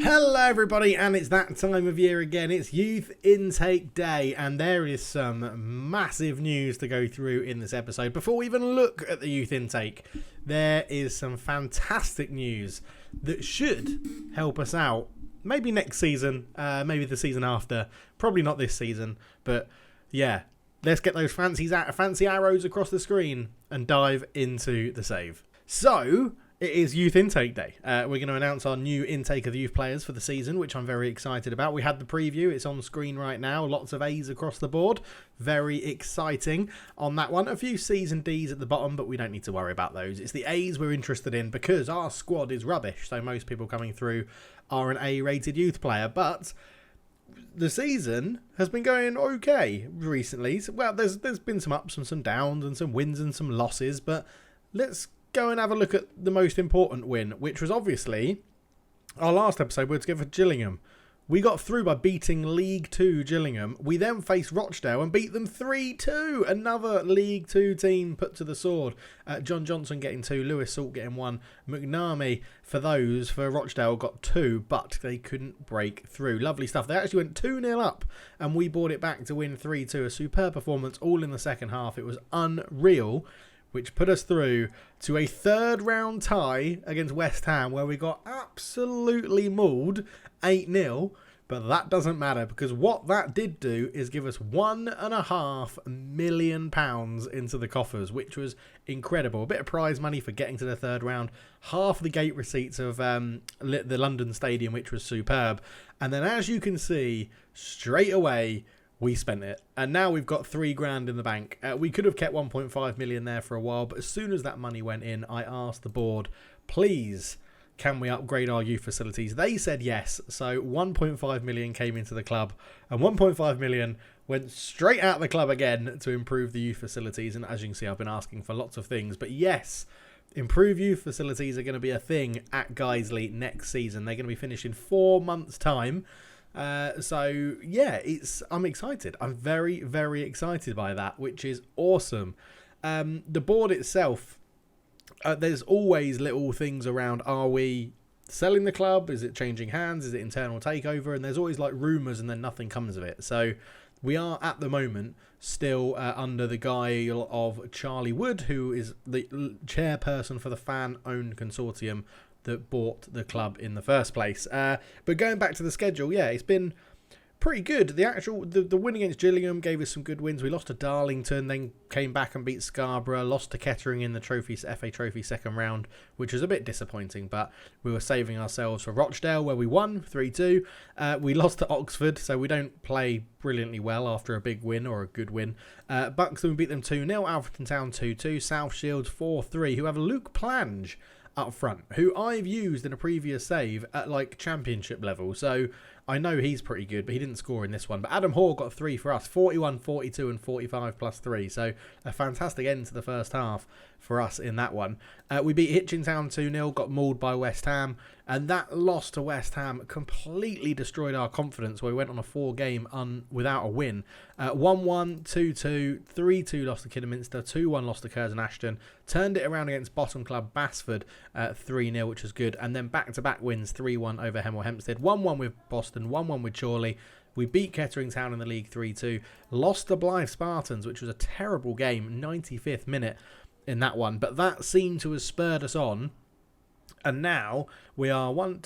Hello everybody, and it's that time of year again. It's Youth Intake Day, and there is some massive news to go through in this episode. Before we even look at the Youth Intake, there is some fantastic news that should help us out. Maybe next season, maybe the season after. Probably not this season, but yeah. Let's get those fancy arrows across the screen and dive into the save. So, it is Youth Intake Day. We're going to announce our new intake of youth players for the season, which I'm very excited about. We had the preview. It's on screen right now. Lots of A's across the board. Very exciting on that one. A few C's and D's at the bottom, but we don't need to worry about those. It's the A's we're interested in because our squad is rubbish. So most people coming through are an A-rated youth player. But the season has been going okay recently. Well, there's been some ups and some downs and some wins and some losses. But let's go and have a look at the most important win, which was obviously our last episode. We're together for Gillingham. We got through by beating League 2 Gillingham. We then faced Rochdale and beat them 3-2. Another League 2 team put to the sword. John Johnson getting 2, Lewis Salt getting 1. McNamee for Rochdale got 2, but they couldn't break through. Lovely stuff. They actually went 2-0 up and we brought it back to win 3-2. A superb performance all in the second half. It was unreal, which put us through to a third round tie against West Ham where we got absolutely mauled 8-0. But that doesn't matter because what that did do is give us £1.5 million into the coffers, which was incredible. A bit of prize money for getting to the third round, half the gate receipts of the London Stadium, which was superb. And then as you can see, straight away, we spent it, and now we've got £3,000 in the bank. We could have kept 1.5 million there for a while, but as soon as that money went in, I asked the board, please, can we upgrade our youth facilities? They said yes, so 1.5 million came into the club, and 1.5 million went straight out the club again to improve the youth facilities. And as you can see, I've been asking for lots of things, but yes, improved youth facilities are going to be a thing at Guiseley next season. They're going to be finished in 4 months' time. So yeah, I'm excited. I'm very, very excited by that, which is awesome. The board itself, there's always little things around. Are we selling the club? Is it changing hands? Is it internal takeover? And there's always like rumours and then nothing comes of it. So we are at the moment still under the guile of Charlie Wood, who is the chairperson for the fan-owned consortium that bought the club in the first place. But going back to the schedule, yeah, it's been pretty good. The win against Gillingham gave us some good wins. We lost to Darlington, then came back and beat Scarborough, lost to Kettering in the FA Trophy second round, which was a bit disappointing, but we were saving ourselves for Rochdale, where we won 3-2. We lost to Oxford, so we don't play brilliantly well after a big win or a good win. Buxton, we beat them 2-0, Alfreton Town 2-2, South Shields 4-3, who have Luke Plange up front, who I've used in a previous save at like championship level, so I know he's pretty good, but he didn't score in this one. But Adam Hall got 3 for us, 41, 42 and 45 plus 3, so a fantastic end to the first half for us in that one. We beat Hitchintown 2-0, got mauled by West Ham, and that loss to West Ham completely destroyed our confidence, where we went on a 4-game without a win. 1-1, 2-2, 3-2 lost to Kidderminster, 2-1 lost to Curzon Ashton, turned it around against bottom club Basford 3-0, which was good, and then back-to-back wins, 3-1 over Hemel Hempstead, 1-1 with Boston, 1-1 with Chorley. We beat Kettering Town in the league 3-2, lost to Blythe Spartans, which was a terrible game, 95th minute in that one, but that seemed to have spurred us on. And now we are 7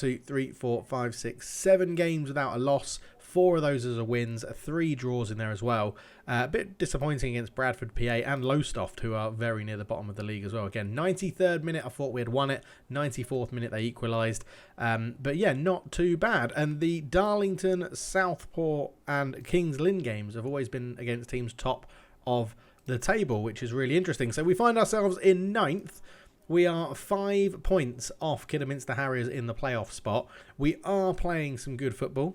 games without a loss. 4 of those as a wins, 3 draws in there as well. A bit disappointing against Bradford PA and Lowestoft, who are very near the bottom of the league as well. Again, 93rd minute, I thought we had won it. 94th minute, they equalised. But yeah, not too bad. And the Darlington, Southport and Kings Lynn games have always been against teams top of the table, which is really interesting. So we find ourselves in 9th. We are 5 points off Kidderminster Harriers in the playoff spot. We are playing some good football.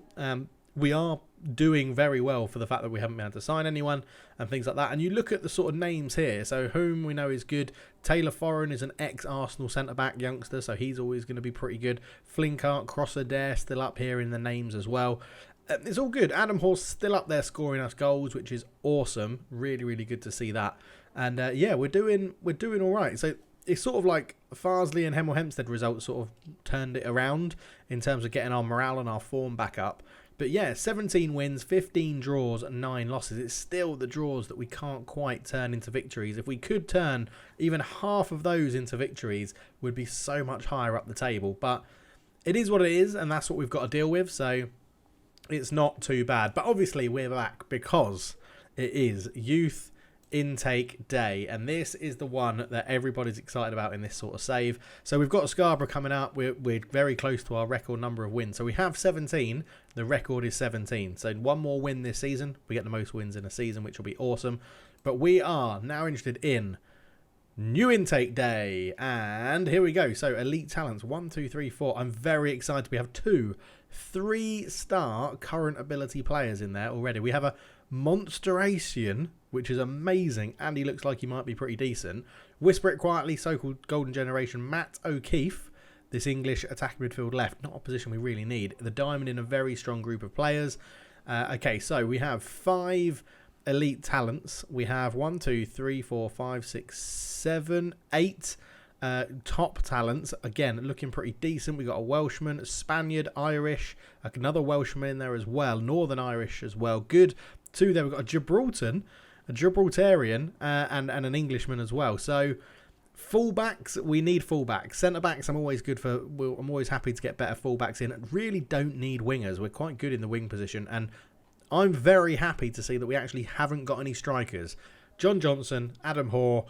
We are doing very well for the fact that we haven't been able to sign anyone and things like that. And you look at the sort of names here. So whom we know is good. Taylor Foran is an ex-Arsenal centre-back youngster, so he's always going to be pretty good. Flinkart, Crossadare still up here in the names as well. It's all good. Adam Hall's still up there scoring us goals, which is awesome. Really, really good to see that. And yeah, we're doing all right. So it's sort of like Farsley and Hemel Hempstead results sort of turned it around in terms of getting our morale and our form back up. But yeah, 17 wins, 15 draws, and 9 losses. It's still the draws that we can't quite turn into victories. If we could turn even half of those into victories, we'd be so much higher up the table. But it is what it is, and that's what we've got to deal with. So it's not too bad. But obviously we're back because it is Youth Intake Day, and this is the one that everybody's excited about in this sort of save. So we've got Scarborough coming up. We're very close to our record number of wins. So we have 17. The record is 17. So one more win this season. We get the most wins in a season, which will be awesome. But we are now interested in New Intake Day, and here we go. So elite talents 1, 2, 3, 4. I'm very excited. We have 2 3-star current ability players in there already. We have a Monsteration, which is amazing, and he looks like he might be pretty decent. Whisper It Quietly, so-called Golden Generation, Matt O'Keefe, this English attacking midfield left, not a position we really need. The diamond in a very strong group of players. Okay, so we have 5 elite talents. We have 1, 2, 3, 4, 5, 6, 7, 8 top talents. Again, looking pretty decent. We got a Welshman, a Spaniard, Irish, another Welshman in there as well, Northern Irish as well. Good. 2 there. We've got a Gibraltarian, and an Englishman as well. So fullbacks, we need fullbacks. Centre backs, I'm always happy to get better fullbacks in. Really don't need wingers. We're quite good in the wing position, and I'm very happy to see that we actually haven't got any strikers. John Johnson, Adam Hoare,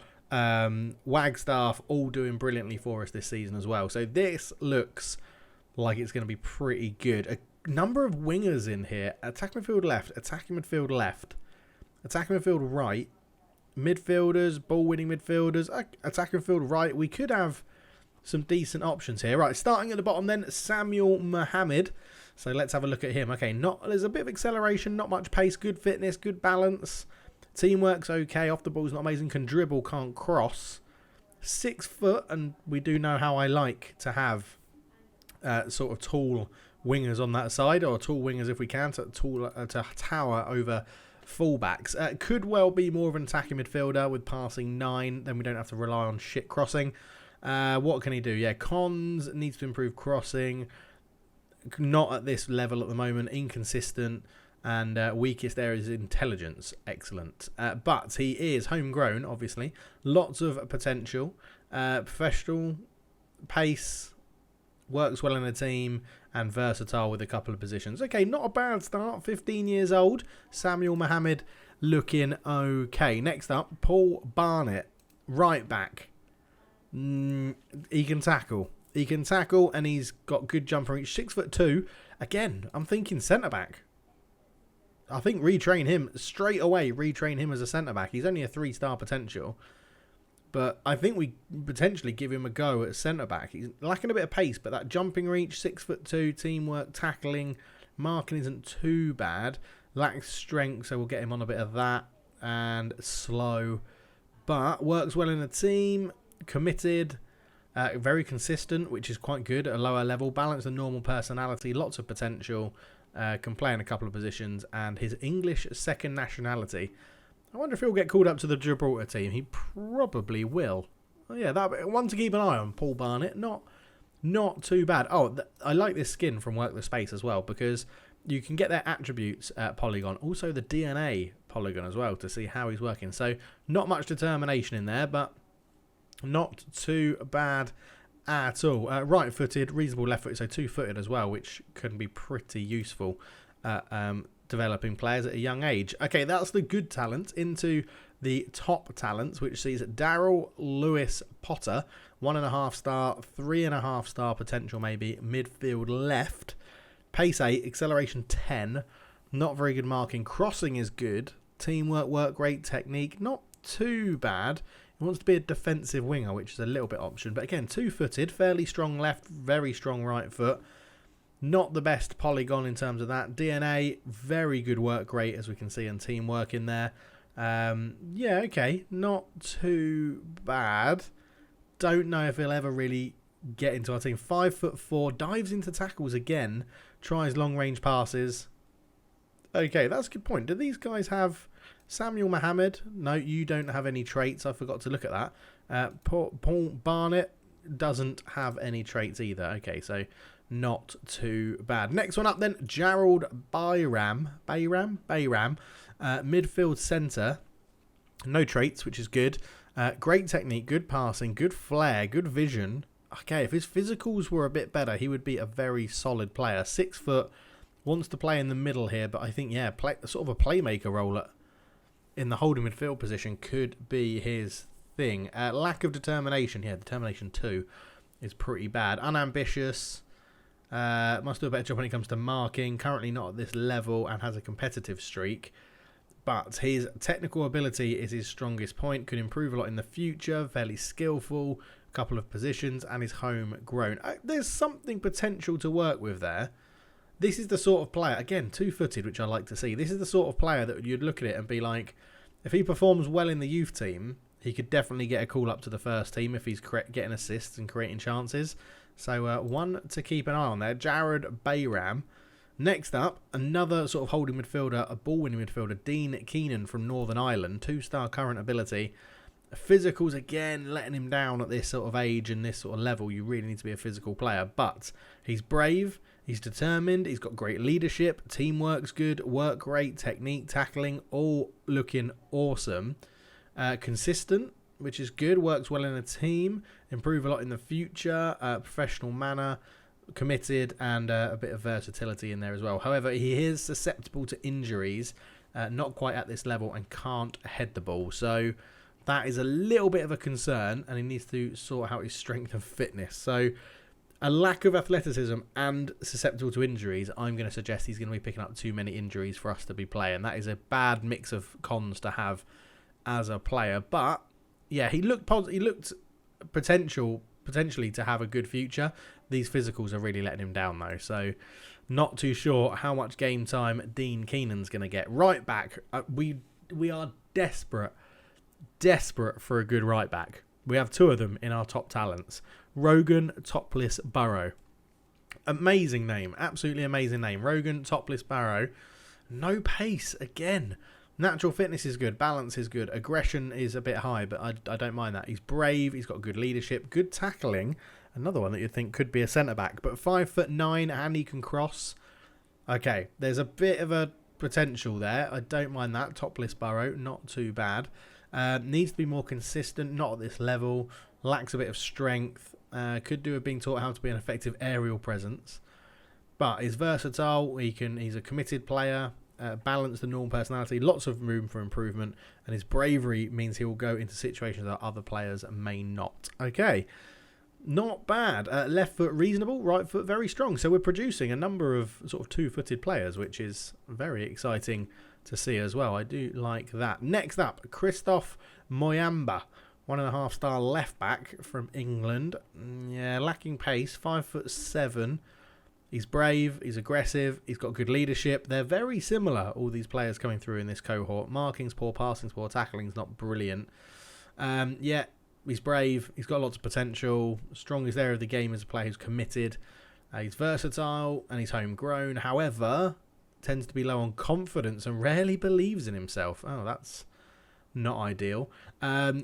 Wagstaff, all doing brilliantly for us this season as well. So this looks like it's going to be pretty good. A number of wingers in here. Attacking midfield left, attacking midfield left, attacking midfield right, midfielders, ball-winning midfielders, attacking midfield right. We could have some decent options here. Right, starting at the bottom then, Samuel Mohammed. So let's have a look at him. Okay, there's a bit of acceleration, not much pace, good fitness, good balance. Teamwork's okay, off the ball's not amazing, can dribble, can't cross. 6 foot, and we do know how I like to have sort of tall wingers on that side, or tall wingers if we can, to tower over fullbacks. Could well be more of an attacking midfielder with passing 9, then we don't have to rely on shit crossing. What can he do? Yeah, cons, needs to improve crossing. Not at this level at the moment, inconsistent. And weakest there is intelligence. Excellent. But he is homegrown, obviously. Lots of potential. Professional, pace, works well in a team, and versatile with a couple of positions. Okay, not a bad start. 15 years old. Samuel Mohammed looking okay. Next up, Paul Barnett. Right back. He can tackle. He can tackle, and he's got good jumper reach. 6'2". Again, I'm thinking centre back. I think retrain him straight away. Retrain him as a centre back. He's only a 3-star potential, but I think we potentially give him a go at centre back. He's lacking a bit of pace, but that jumping reach, 6'2", teamwork, tackling, marking isn't too bad. Lacks strength, so we'll get him on a bit of that, and slow, but works well in a team. Committed, very consistent, which is quite good at a lower level. Balanced and normal personality, lots of potential. Can play in a couple of positions, and his English second nationality. I wonder if he'll get called up to the Gibraltar team. He probably will. Oh, yeah, that one to keep an eye on. Paul Barnett, not too bad. Oh, I like this skin from Work the Space as well, because you can get their attributes polygon, also the DNA polygon as well, to see how he's working. So not much determination in there, but not too bad at all. Right-footed, reasonable left-footed, so 2-footed as well, which can be pretty useful developing players at a young age. Okay, that's the good talent. Into the top talents, which sees Daryl Lewis Potter, 1.5 star, 3.5 star potential maybe, midfield left, pace 8, acceleration 10, not very good marking, crossing is good, teamwork, work rate, technique, not too bad. He wants to be a defensive winger, which is a little bit option. But again, 2-footed, fairly strong left, very strong right foot. Not the best polygon in terms of that. DNA, very good work rate, as we can see, and teamwork in there. Yeah, okay, not too bad. Don't know if he'll ever really get into our team. 5'4", dives into tackles again, tries long-range passes. Okay, that's a good point. Do these guys have Samuel Mohammed? No, you don't have any traits. I forgot to look at that. Paul Barnett doesn't have any traits either. Okay, so not too bad. Next one up then, Gerald Bayram, midfield centre. No traits, which is good. Great technique, good passing, good flair, good vision. Okay, if his physicals were a bit better, he would be a very solid player. 6 foot, wants to play in the middle here, but I think, yeah, sort of a playmaker role in the holding midfield position could be his thing. Lack of determination here, determination 2 is pretty bad. Unambitious. Must do a better job when it comes to marking. Currently not at this level and has a competitive streak. But his technical ability is his strongest point. Could improve a lot in the future. Fairly skillful. A couple of positions. And is homegrown. There's something potential to work with there. This is the sort of player, again, 2-footed, which I like to see. This is the sort of player that you'd look at it and be like, if he performs well in the youth team, he could definitely get a call up to the first team if he's getting assists and creating chances. So one to keep an eye on there. Jared Bayram. Next up, another sort of holding midfielder, a ball-winning midfielder, Dean Keenan from Northern Ireland. 2-star current ability. Physicals, again, letting him down at this sort of age and this sort of level. You really need to be a physical player. But he's brave, he's determined, he's got great leadership, teamwork's good, work rate, technique, tackling, all looking awesome. Consistent, which is good, works well in a team, improve a lot in the future, professional manner, committed, and a bit of versatility in there as well. However, he is susceptible to injuries, not quite at this level, and can't head the ball. So that is a little bit of a concern, and he needs to sort out his strength and fitness. So a lack of athleticism and susceptible to injuries, I'm going to suggest he's going to be picking up too many injuries for us to be playing. That is a bad mix of cons to have as a player. But yeah, he looked potentially to have a good future. These physicals are really letting him down though, so not too sure how much game time Dean Keenan's going to get. Right back, we are desperate for a good right back. We have 2 of them in our top talents. Rogan Topless Burrow. Amazing name, absolutely amazing name. Rogan Topless Burrow. No pace again. Natural fitness is good, balance is good, aggression is a bit high, but I don't mind that. He's brave, he's got good leadership, good tackling. Another one that you'd think could be a centre-back, but 5'9", and he can cross. Okay, there's a bit of a potential there. I don't mind that. Topless Burrow, not too bad. Needs to be more consistent, not at this level. Lacks a bit of strength. Could do with being taught how to be an effective aerial presence. But he's versatile, he's a committed player. Balanced and normal personality, lots of room for improvement, and his bravery means he will go into situations that other players may not. Okay, not bad. Left foot reasonable, right foot very strong. So we're producing a number of sort of 2-footed players, which is very exciting to see as well. I do like that. Next up, Christoph Moyamba, 1.5-star left back from England. Yeah, lacking pace, 5'7". He's brave, he's aggressive, he's got good leadership. They're very similar, all these players coming through in this cohort. Marking's poor, passing's poor, tackling's not brilliant. Yeah, he's brave, he's got lots of potential. Strongest area of the game is a player who's committed. He's versatile and he's homegrown. However, tends to be low on confidence and rarely believes in himself. Oh, that's not ideal.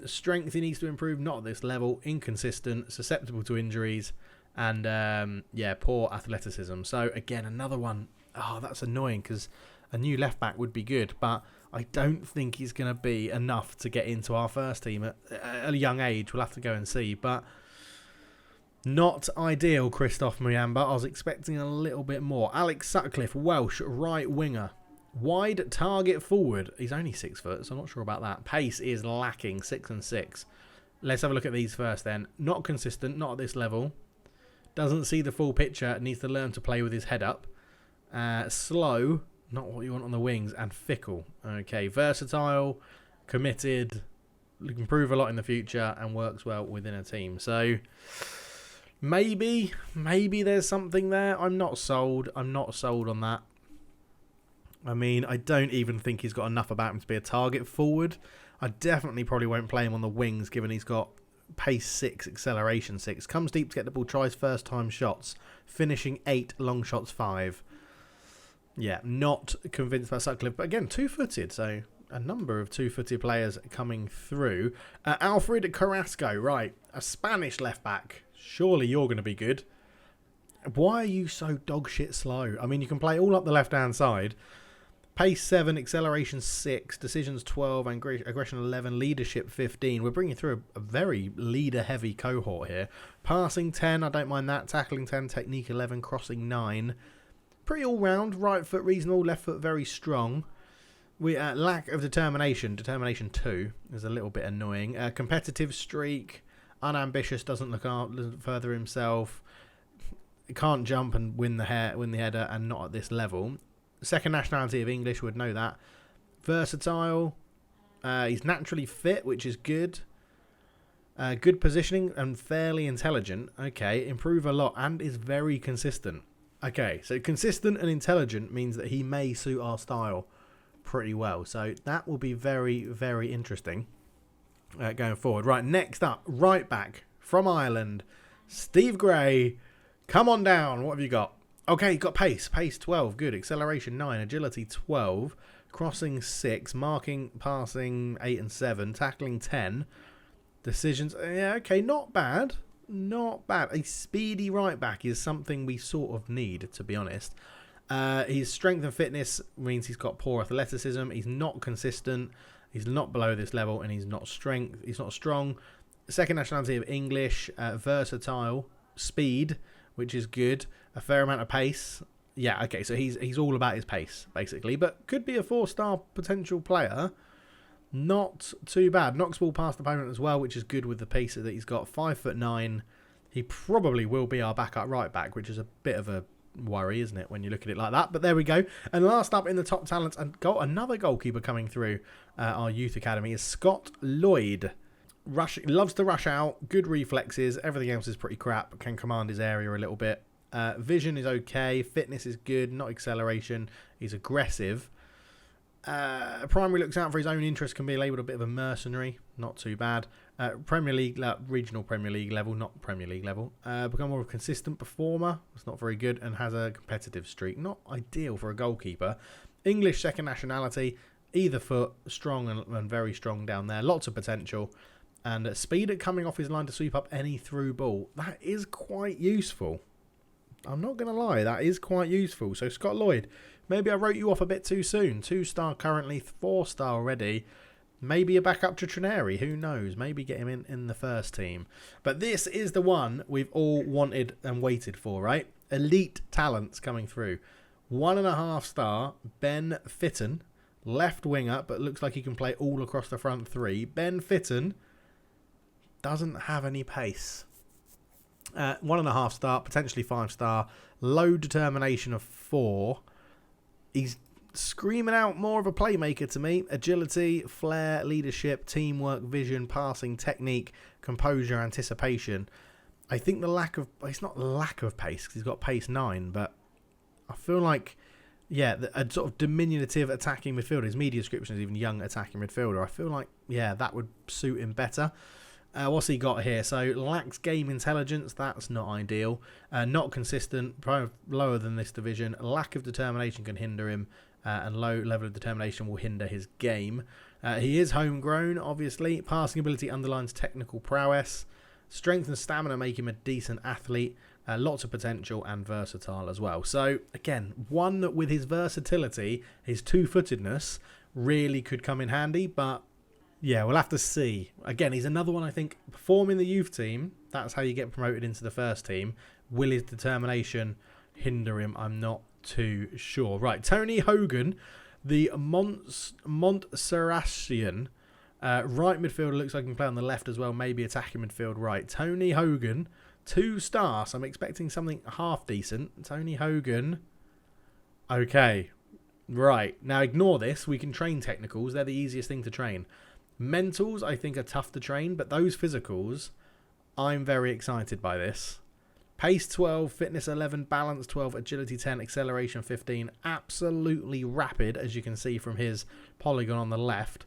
Strength he needs to improve, not at this level. Inconsistent, susceptible to injuries. And, yeah, poor athleticism. So, again, another one. Oh, that's annoying because a new left-back would be good. But I don't think he's going to be enough to get into our first team at a young age. We'll have to go and see. But not ideal, Christoph Muyamba. I was expecting a little bit more. Alex Sutcliffe, Welsh, right winger. Wide target forward. He's only 6 foot, so I'm not sure about that. Pace is lacking, 6 and 6. Let's have a look at these first then. Not consistent, not at this level. Doesn't see the full picture, needs to learn to play with his head up. Slow, not what you want on the wings, and fickle. Okay, versatile, committed, improve a lot in the future, and works well within a team. So maybe there's something there. I'm not sold on that. I mean, I don't even think he's got enough about him to be a target forward. I definitely probably won't play him on the wings, given he's got pace 6, acceleration 6. Comes deep to get the ball, tries first time shots. Finishing 8, long shots 5. Yeah, not convinced by Sutcliffe. But again, 2-footed, so a number of two-footed players coming through. Alfred Carrasco, right, a Spanish left-back. Surely you're going to be good. Why are you so dog shit slow? I mean, you can play all up the left-hand side. Pace 7, acceleration 6, decisions 12, and aggression 11, leadership 15. We're bringing through a very leader-heavy cohort here. Passing 10, I don't mind that. Tackling 10, technique 11, crossing 9. Pretty all-round. Right foot reasonable, left foot very strong. We lack of determination. Determination 2 is a little bit annoying. Competitive streak, unambitious, doesn't look further himself. Can't jump and win the header, and not at this level. Second nationality of English, would know that. Versatile. He's naturally fit, which is good. Good positioning and fairly intelligent. Okay, improve a lot and is very consistent. Okay, so consistent and intelligent means that he may suit our style pretty well. So that will be very, very interesting going forward. Right, next up, right back from Ireland, Steve Gray. Come on down. What have you got? Okay, got pace. Pace 12. Good. Acceleration 9. Agility 12. Crossing 6. Marking, passing 8 and 7. Tackling 10. Decisions. Yeah, okay, not bad. Not bad. A speedy right back is something we sort of need, to be honest. His strength and fitness means he's got poor athleticism. He's not consistent. He's not below this level, and he's not strong. Second nationality of English. Versatile. Speed, which is good. A fair amount of pace. Yeah, okay, so he's all about his pace, basically. But could be a 4-star potential player. Not too bad. Knocks ball past opponent as well, which is good with the pace that he's got. 5'9". He probably will be our backup right back, which is a bit of a worry, isn't it, when you look at it like that? But there we go. And last up in the top talents, and got another goalkeeper coming through our youth academy, is Scott Lloyd. Loves to rush out, good reflexes, everything else is pretty crap, can command his area a little bit. Vision is okay, fitness is good, not acceleration, he's aggressive. Primary looks out for his own interest, can be labelled a bit of a mercenary, not too bad. Premier League, regional Premier League level, not Premier League level. Become more of a consistent performer, it's not very good, and has a competitive streak, not ideal for a goalkeeper. English second nationality, either foot, strong and very strong down there, lots of potential. And speed at coming off his line to sweep up any through ball. That is quite useful. I'm not going to lie, that is quite useful. So Scott Lloyd, maybe I wrote you off a bit too soon. 2-star currently, 4-star already. Maybe a backup to Trineri, who knows? Maybe get him in the first team. But this is the one we've all wanted and waited for, right? Elite talents coming through. 1.5-star, Ben Fitton, left winger, but looks like he can play all across the front three. Ben Fitton doesn't have any pace. 1.5-star, potentially 5-star. Low determination of 4. He's screaming out more of a playmaker to me. Agility, flair, leadership, teamwork, vision, passing, technique, composure, anticipation. I think it's not lack of pace, because he's got pace 9, but I feel like, yeah, a sort of diminutive attacking midfielder. His media description is even young attacking midfielder. I feel like, yeah, that would suit him better. What's he got here? So, lacks game intelligence. That's not ideal. Not consistent. Probably lower than this division. Lack of determination can hinder him. And low level of determination will hinder his game. He is homegrown, obviously. Passing ability underlines technical prowess. Strength and stamina make him a decent athlete. Lots of potential and versatile as well. So, again, one that with his versatility, his two-footedness, really could come in handy, but yeah, we'll have to see. Again, he's another one, I think, performing the youth team. That's how you get promoted into the first team. Will his determination hinder him? I'm not too sure. Right, Tony Hogan, the Montserratian. Right midfielder, looks like he can play on the left as well. Maybe attacking midfield right. Tony Hogan, 2 stars. I'm expecting something half decent. Tony Hogan. Okay. Right. Now ignore this. We can train technicals. They're the easiest thing to train. Mentals, I think, are tough to train, but those physicals, I'm very excited by this. Pace 12, fitness 11, balance 12, agility 10, acceleration 15. Absolutely rapid, as you can see from his polygon on the left.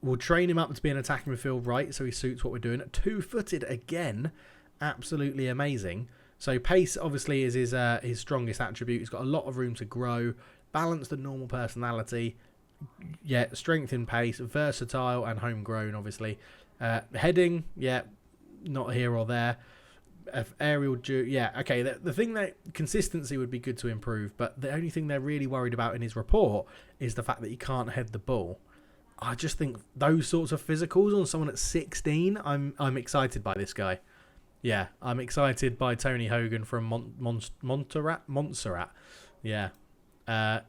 We'll train him up to be an attacking midfield right, so he suits what we're doing. 2-footed again, absolutely amazing. So pace, obviously, is his strongest attribute. He's got a lot of room to grow. Balance, the normal personality. Yeah, strength in pace, versatile and homegrown, obviously. Heading, yeah, not here or there. Aerial, yeah, okay. The thing that consistency would be good to improve, but the only thing they're really worried about in his report is the fact that he can't head the ball. I just think those sorts of physicals on someone at 16, I'm excited by this guy. Yeah, I'm excited by Tony Hogan from Montserrat. Yeah,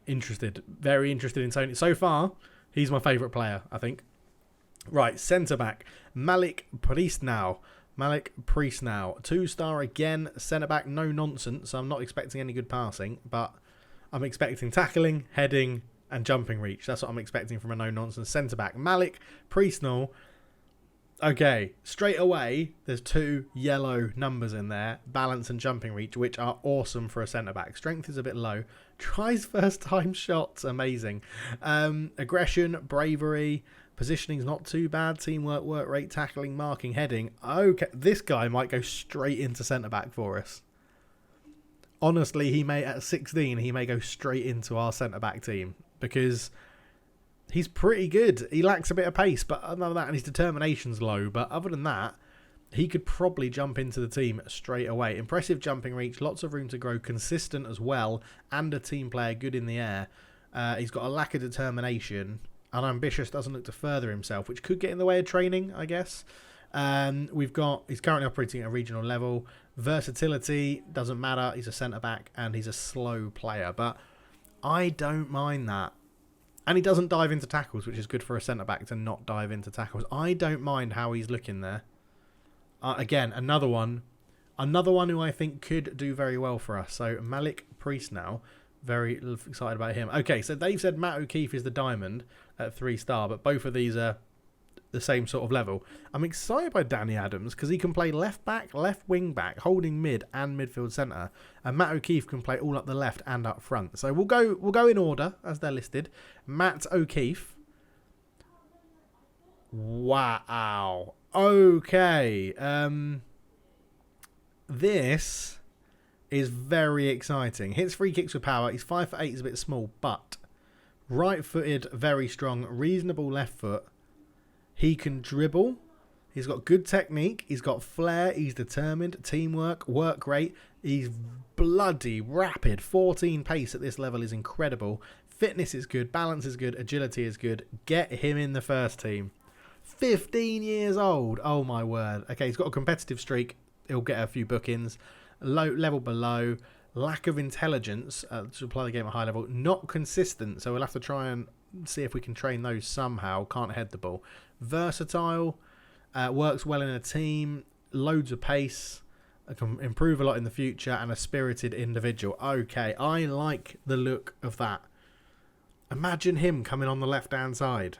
interested, very interested in Tony. So far, he's my favourite player, I think. Right, centre back Malik Priestnau. 2-star again. Centre back, no nonsense. I'm not expecting any good passing, but I'm expecting tackling, heading, and jumping reach. That's what I'm expecting from a no nonsense centre back. Malik Priestnau. Okay, straight away, there's 2 yellow numbers in there, balance and jumping reach, which are awesome for a centre-back. Strength is a bit low. Tries first-time shots, amazing. Aggression, bravery, positioning's not too bad. Teamwork, work rate, tackling, marking, heading. Okay, this guy might go straight into centre-back for us. Honestly, at 16, he may go straight into our centre-back team, because he's pretty good. He lacks a bit of pace, but other than that, and his determination's low. But other than that, he could probably jump into the team straight away. Impressive jumping reach, lots of room to grow, consistent as well, and a team player, good in the air. He's got a lack of determination, unambitious, doesn't look to further himself, which could get in the way of training, I guess. He's currently operating at a regional level. Versatility, doesn't matter. He's a centre-back, and he's a slow player. But I don't mind that. And he doesn't dive into tackles, which is good for a centre-back to not dive into tackles. I don't mind how he's looking there. Again, another one who I think could do very well for us. So Malik Priestnau, very excited about him. Okay, so they've said Matt O'Keefe is the diamond at 3-star, but both of these are the same sort of level. I'm excited by Danny Adams because he can play left back, left wing back, holding mid and midfield centre, and Matt O'Keefe can play all up the left and up front. So we'll go in order as they're listed. Matt O'Keefe. Wow. Okay. This is very exciting. Hits free kicks with power. He's 5'8", is a bit small, but right-footed, very strong, reasonable left foot. He can dribble. He's got good technique. He's got flair. He's determined. Teamwork. Work rate. He's bloody rapid. 14 pace at this level is incredible. Fitness is good. Balance is good. Agility is good. Get him in the first team. 15 years old. Oh, my word. Okay, he's got a competitive streak. He'll get a few bookings. Low level below. Lack of intelligence to play the game at high level. Not consistent. So we'll have to try and see if we can train those somehow. Can't head the ball. Versatile, works well in a team, loads of pace, can improve a lot in the future, and a spirited individual. Okay, I like the look of that. Imagine him coming on the left-hand side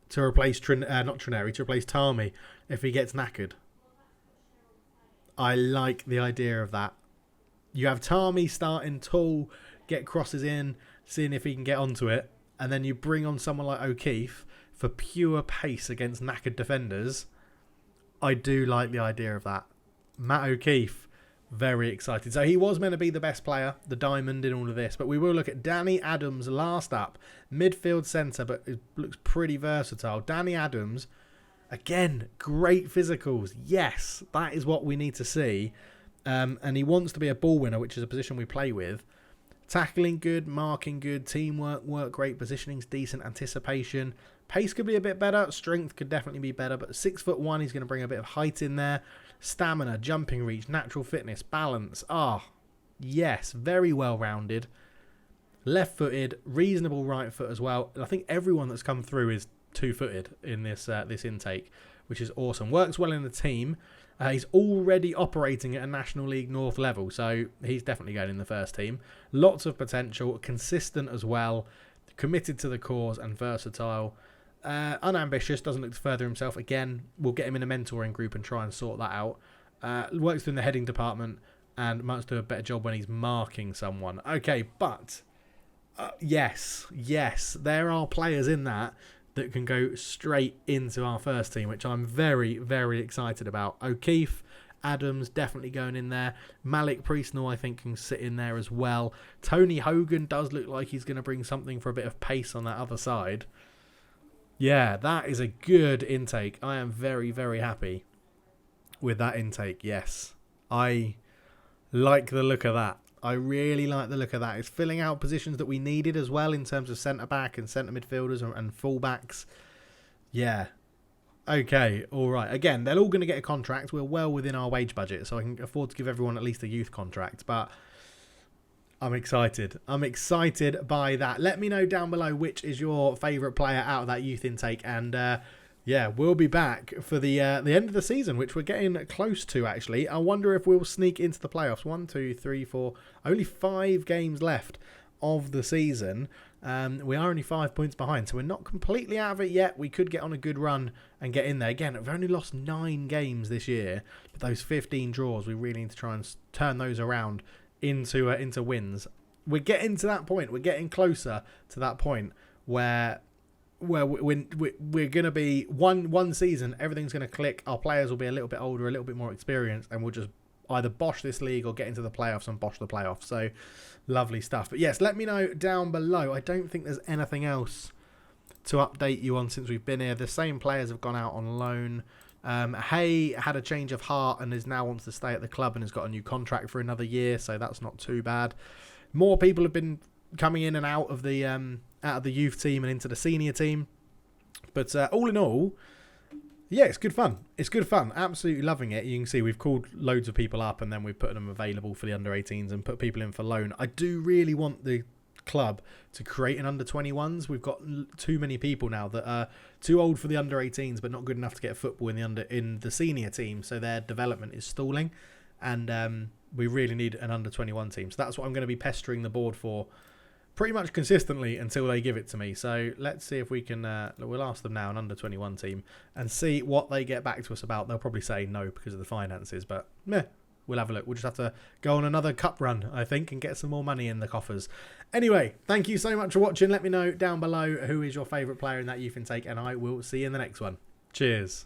to replace to replace Tarmi if he gets knackered. I like the idea of that. You have Tarmi starting tall, get crosses in, seeing if he can get onto it, and then you bring on someone like O'Keefe for pure pace against knackered defenders. I do like the idea of that. Matt O'Keefe, very excited. So he was meant to be the best player, the diamond in all of this, but we will look at Danny Adams last up. Midfield centre, but it looks pretty versatile. Danny Adams, again, great physicals. Yes, that is what we need to see. And he wants to be a ball winner, which is a position we play with. Tackling good, marking good, teamwork, work great, positioning's decent, anticipation. Pace could be a bit better, strength could definitely be better, but 6'1", he's going to bring a bit of height in there. Stamina, jumping reach, natural fitness, balance. Yes, very well rounded. Left-footed, reasonable right foot as well. I think everyone that's come through is two-footed in this intake, which is awesome. Works well in the team. He's already operating at a National League North level, so he's definitely going in the first team. Lots of potential, consistent as well, committed to the cause and versatile. Unambitious, doesn't look to further himself. Again, we'll get him in a mentoring group and try and sort that out. Works in the heading department and might do a better job when he's marking someone. Okay, but yes, there are players in that can go straight into our first team, which I'm very, very excited about. O'Keefe Adams definitely going in there. Malik Priestnall, I think, can sit in there as well. Tony Hogan does look like he's going to bring something for a bit of pace on that other side. Yeah, that is a good intake. I am very, very happy with that intake, yes. I like the look of that. I really like the look of that. It's filling out positions that we needed as well in terms of centre-back and centre midfielders and full-backs. Yeah. Okay, all right. Again, they're all going to get a contract. We're well within our wage budget, so I can afford to give everyone at least a youth contract. But I'm excited. I'm excited by that. Let me know down below which is your favourite player out of that youth intake. And yeah, we'll be back for the end of the season, which we're getting close to, actually. I wonder if we'll sneak into the playoffs. 1, 2, 3, 4. Only 5 games left of the season. We are only 5 points behind, so we're not completely out of it yet. We could get on a good run and get in there. Again, we've only lost 9 games this year, but those 15 draws, we really need to try and turn those around into wins. We're getting to that point. We're getting closer to that point where we're going to be one season, everything's going to click. Our players will be a little bit older, a little bit more experienced, and we'll just either bosh this league or get into the playoffs and bosh the playoffs. So lovely stuff. But yes, let me know down below. I don't think there's anything else to update you on since we've been here. The same players have gone out on loan. Hay had a change of heart and now wants to stay at the club and has got a new contract for another year, so that's not too bad. More people have been coming in and out of the youth team and into the senior team. But all in all, yeah, it's good fun. It's good fun. Absolutely loving it. You can see we've called loads of people up and then we've put them available for the under-18s and put people in for loan. I do really want the club to create an under-21s. We've got too many people now that are too old for the under-18s but not good enough to get football in the senior team, so their development is stalling. And we really need an under-21 team. So that's what I'm going to be pestering the board for pretty much consistently until they give it to me. So let's see if we can, we'll ask them now, an under-21 team, and see what they get back to us about. They'll probably say no because of the finances, but meh, we'll have a look. We'll just have to go on another cup run, I think, and get some more money in the coffers. Anyway, thank you so much for watching. Let me know down below who is your favourite player in that youth intake, and I will see you in the next one. Cheers.